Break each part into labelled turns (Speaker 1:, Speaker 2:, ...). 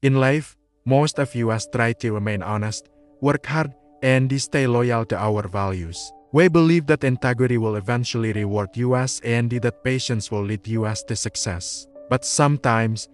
Speaker 1: In life, most of us try to remain honest, work hard, and stay loyal to our values. We believe that integrity will eventually reward us and that patience will lead us to success. But sometimes,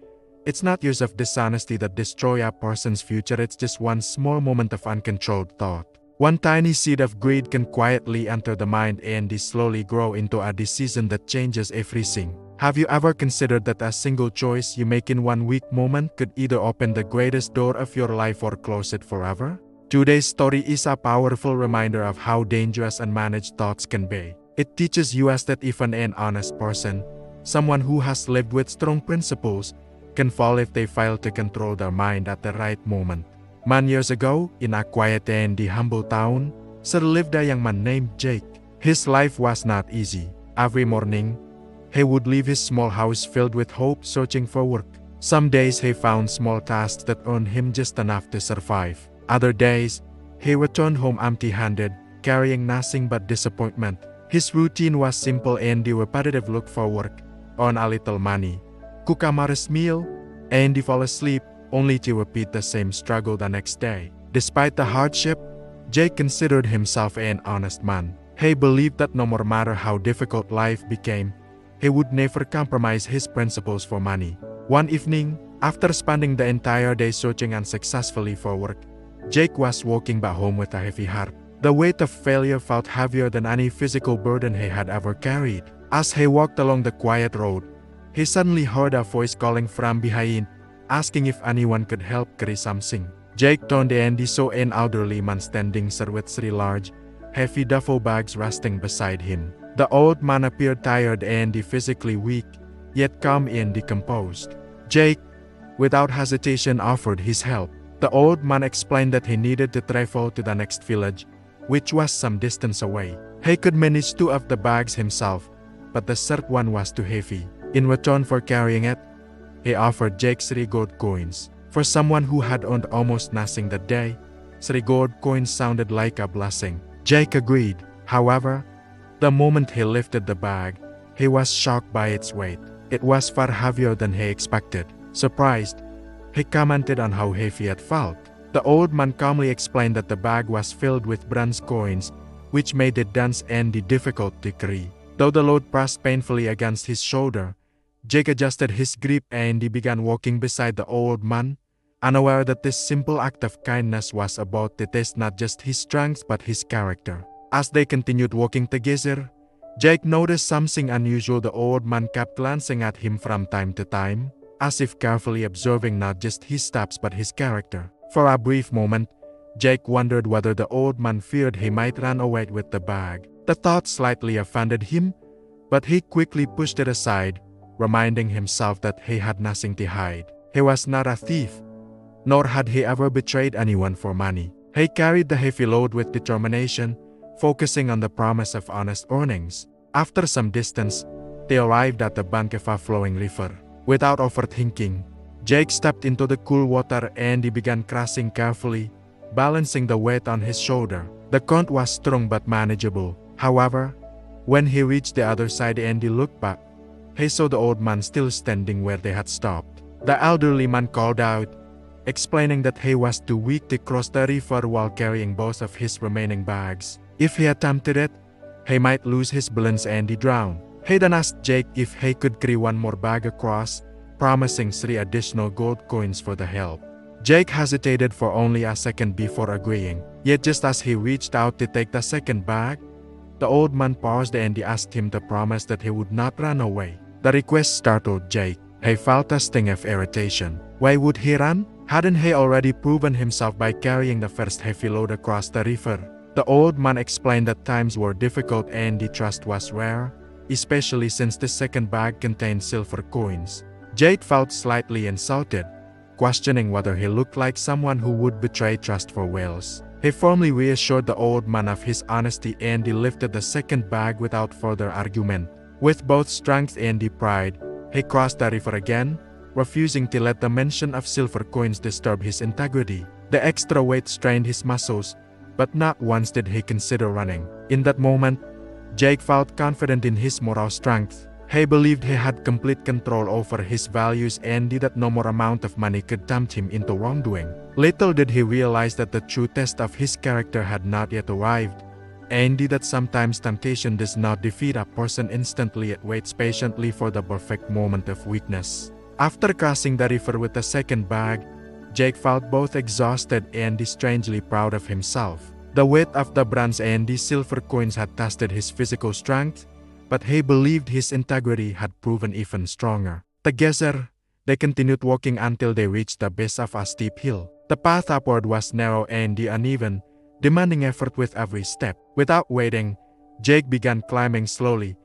Speaker 1: it's not years of dishonesty that destroy a person's future, it's just one small moment of uncontrolled thought. One tiny seed of greed can quietly enter the mind and slowly grow into a decision that changes everything. Have you ever considered that a single choice you make in one weak moment could either open the greatest door of your life or close it forever? Today's story is a powerful reminder of how dangerous unmanaged thoughts can be. It teaches us that even an honest person, someone who has lived with strong principles, can fall if they fail to control their mind at the right moment. Many years ago, in a quiet and humble town, there lived a young man named Jake. His life was not easy. Every morning, he would leave his small house filled with hope, searching for work. Some days he found small tasks that earned him just enough to survive. Other days, he returned home empty-handed, carrying nothing but disappointment. His routine was simple and repetitive: look for work, earn a little money, cook a modest meal, and fall asleep, only to repeat the same struggle the next day. Despite the hardship, Jake considered himself an honest man. He believed that no matter how difficult life became, he would never compromise his principles for money. One evening, after spending the entire day searching unsuccessfully for work, Jake was walking back home with a heavy heart. The weight of failure felt heavier than any physical burden he had ever carried. As he walked along the quiet road, he suddenly heard a voice calling from behind, asking if anyone could help carry something. Jake turned and saw an elderly man standing there with three large, heavy duffel bags resting beside him. The old man appeared tired and physically weak, yet calm and composed. Jake, without hesitation, offered his help. The old man explained that he needed to travel to the next village, which was some distance away. He could manage two of the bags himself, but the third one was too heavy. In return for carrying it, he offered Jake 3 gold coins. For someone who had earned almost nothing that day, 3 gold coins sounded like a blessing. Jake agreed. However, the moment he lifted the bag, he was shocked by its weight. It was far heavier than he expected. Surprised, he commented on how heavy it felt. The old man calmly explained that the bag was filled with bronze coins, which made it dense and difficult to carry. Though the load pressed painfully against his shoulder, Jake adjusted his grip and began walking beside the old man, unaware that this simple act of kindness was about to test not just his strength but his character. As they continued walking together, Jake noticed something unusual. The old man kept glancing at him from time to time, as if carefully observing not just his steps but his character. For a brief moment, Jake wondered whether the old man feared he might run away with the bag. The thought slightly offended him, but he quickly pushed it aside, reminding himself that he had nothing to hide. He was not a thief, nor had he ever betrayed anyone for money. He carried the heavy load with determination, focusing on the promise of honest earnings. After some distance, they arrived at the bank of a flowing river. Without overthinking, Jake stepped into the cool water and he began crossing carefully, balancing the weight on his shoulder. The current was strong but manageable. However, when he reached the other side and he looked back, he saw the old man still standing where they had stopped. The elderly man called out, explaining that he was too weak to cross the river while carrying both of his remaining bags. If he attempted it, he might lose his balance and drown. He then asked Jake if he could carry one more bag across, promising 3 additional gold coins for the help. Jake hesitated for only a second before agreeing. Yet just as he reached out to take the second bag, the old man paused and asked him to promise that he would not run away. The request startled Jake. He felt a sting of irritation. Why would he run? Hadn't he already proven himself by carrying the first heavy load across the river? The old man explained that times were difficult and the trust was rare, especially since the second bag contained silver coins. Jake felt slightly insulted, questioning whether he looked like someone who would betray trust for whales. He firmly reassured the old man of his honesty and he lifted the second bag without further argument. With both strength and pride, he crossed the river again, refusing to let the mention of silver coins disturb his integrity. The extra weight strained his muscles, but not once did he consider running. In that moment, Jake felt confident in his moral strength. He believed he had complete control over his values and that no more amount of money could tempt him into wrongdoing. Little did he realize that the true test of his character had not yet arrived, and that sometimes temptation does not defeat a person instantly, it waits patiently for the perfect moment of weakness. After crossing the river with the second bag, Jake felt both exhausted and strangely proud of himself. The weight of the bronze and the silver coins had tested his physical strength, but he believed his integrity had proven even stronger. Together, they continued walking until they reached the base of a steep hill. The path upward was narrow and uneven, demanding effort with every step. Without waiting, Jake began climbing slowly,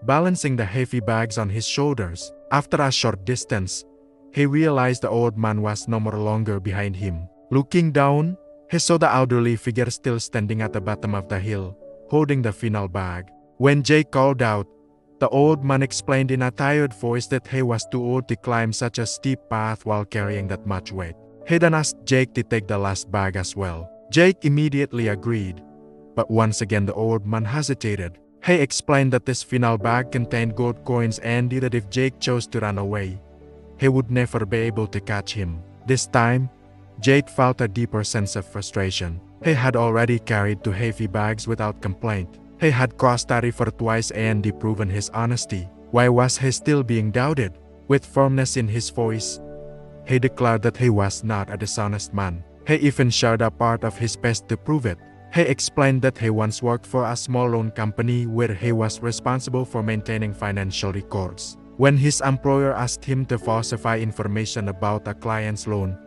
Speaker 1: balancing the heavy bags on his shoulders. After a short distance, he realized the old man was no more longer behind him. Looking down, he saw the elderly figure still standing at the bottom of the hill, holding the final bag. When Jake called out, the old man explained in a tired voice that he was too old to climb such a steep path while carrying that much weight. He then asked Jake to take the last bag as well. Jake immediately agreed, but once again the old man hesitated. He explained that this final bag contained gold coins and that if Jake chose to run away, he would never be able to catch him. This time, Jake felt a deeper sense of frustration. He had already carried two heavy bags without complaint. He had crossed the river twice and proven his honesty. Why was he still being doubted? With firmness in his voice, he declared that he was not a dishonest man. He even shared a part of his past to prove it. He explained that he once worked for a small loan company where he was responsible for maintaining financial records. When his employer asked him to falsify information about a client's loan,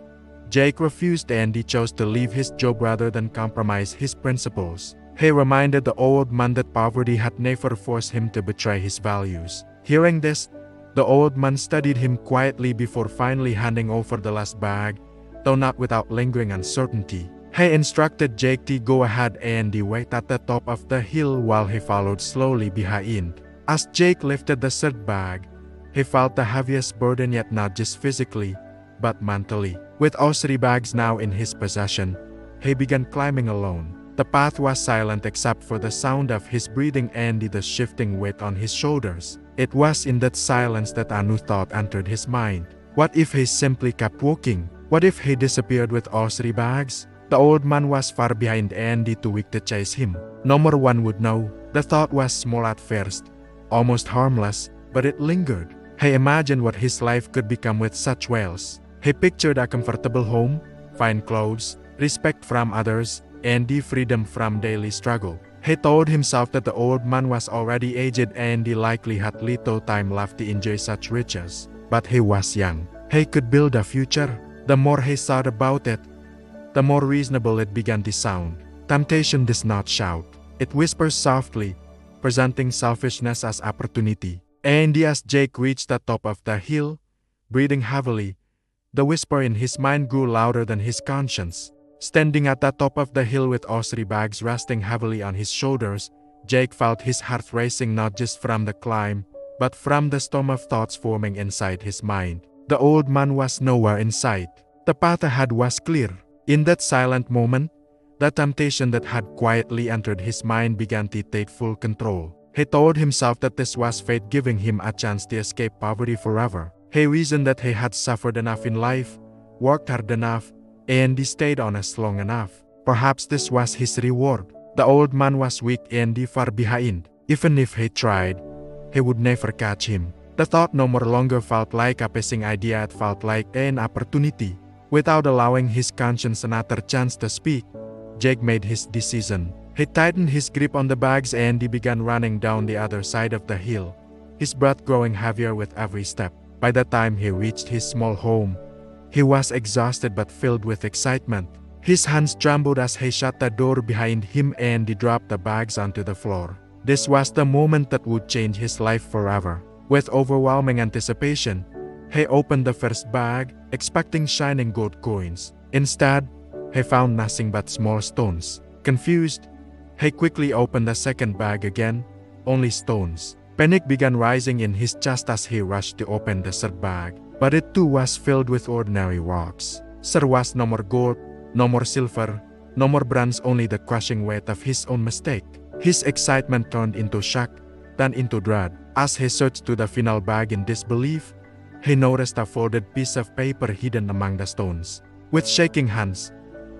Speaker 1: Jake refused and he chose to leave his job rather than compromise his principles. He reminded the old man that poverty had never forced him to betray his values. Hearing this, the old man studied him quietly before finally handing over the last bag, though not without lingering uncertainty. He instructed Jake to go ahead and wait at the top of the hill while he followed slowly behind. As Jake lifted the third bag, he felt the heaviest burden, yet not just physically, but mentally. With all three bags now in his possession, he began climbing alone. The path was silent except for the sound of his breathing and the shifting weight on his shoulders. It was in that silence that a new thought entered his mind. What if he simply kept walking? What if he disappeared with all three bags? The old man was far behind and too weak to chase him. No more one would know. The thought was small at first, almost harmless, but it lingered. He imagined what his life could become with such wealth. He pictured a comfortable home, fine clothes, respect from others, and the freedom from daily struggle. He told himself that the old man was already aged and he likely had little time left to enjoy such riches. But he was young. He could build a future. The more he thought about it, the more reasonable it began to sound. Temptation does not shout. It whispers softly, presenting selfishness as opportunity. And as Jake reached the top of the hill, breathing heavily, the whisper in his mind grew louder than his conscience. Standing at the top of the hill with all three bags resting heavily on his shoulders, Jake felt his heart racing not just from the climb, but from the storm of thoughts forming inside his mind. The old man was nowhere in sight. The path ahead was clear. In that silent moment, the temptation that had quietly entered his mind began to take full control. He told himself that this was fate giving him a chance to escape poverty forever. He reasoned that he had suffered enough in life, worked hard enough, and he stayed honest long enough. Perhaps this was his reward. The old man was weak and far behind. Even if he tried, he would never catch him. The thought no more longer felt like a passing idea, it felt like an opportunity. Without allowing his conscience another chance to speak, Jake made his decision. He tightened his grip on the bags and he began running down the other side of the hill, his breath growing heavier with every step. By the time he reached his small home, he was exhausted but filled with excitement. His hands trembled as he shut the door behind him and he dropped the bags onto the floor. This was the moment that would change his life forever. With overwhelming anticipation, he opened the first bag, expecting shining gold coins. Instead, he found nothing but small stones. Confused, he quickly opened the second bag again, only stones. Panic began rising in his chest as he rushed to open the third bag, but it too was filled with ordinary rocks. There was no more gold, no more silver, no more bronze, only the crushing weight of his own mistake. His excitement turned into shock, then into dread. As he searched to the final bag in disbelief, he noticed a folded piece of paper hidden among the stones. With shaking hands,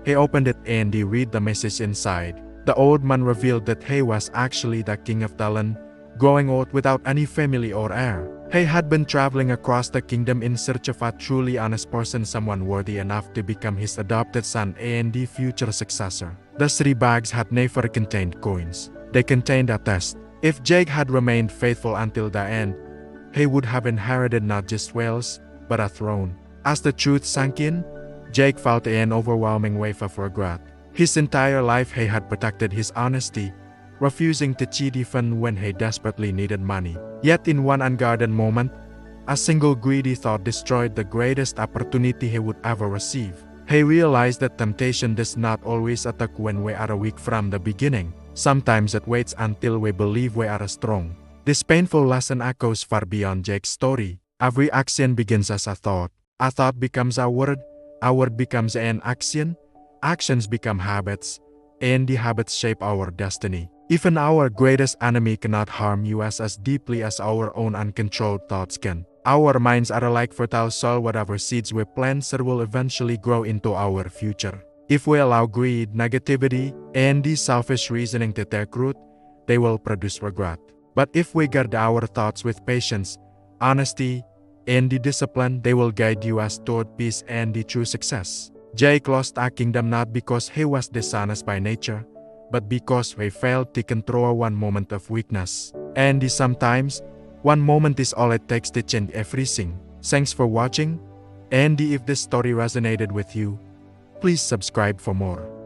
Speaker 1: he opened it and he read the message inside. The old man revealed that he was actually the king of Talon, growing old without any family or heir. He had been traveling across the kingdom in search of a truly honest person, someone worthy enough to become his adopted son and the future successor. The 3 bags had never contained coins. They contained a test. If Jake had remained faithful until the end, he would have inherited not just wealth, but a throne. As the truth sank in, Jake felt an overwhelming wave of regret. His entire life he had protected his honesty, refusing to cheat even when he desperately needed money. Yet in one unguarded moment, a single greedy thought destroyed the greatest opportunity he would ever receive. He realized that temptation does not always attack when we are weak from the beginning. Sometimes it waits until we believe we are strong. This painful lesson echoes far beyond Jake's story. Every action begins as a thought becomes a word becomes an action, actions become habits, and the habits shape our destiny. Even our greatest enemy cannot harm us as deeply as our own uncontrolled thoughts can. Our minds are like fertile soil. Whatever seeds we plant will eventually grow into our future. If we allow greed, negativity, and the selfish reasoning to take root, they will produce regret. But if we guard our thoughts with patience, honesty, and the discipline, they will guide us toward peace and the true success. Jake lost a kingdom not because he was dishonest by nature, but because he failed to control one moment of weakness. And sometimes, one moment is all it takes to change everything. Thanks for watching, and if this story resonated with you, please subscribe for more.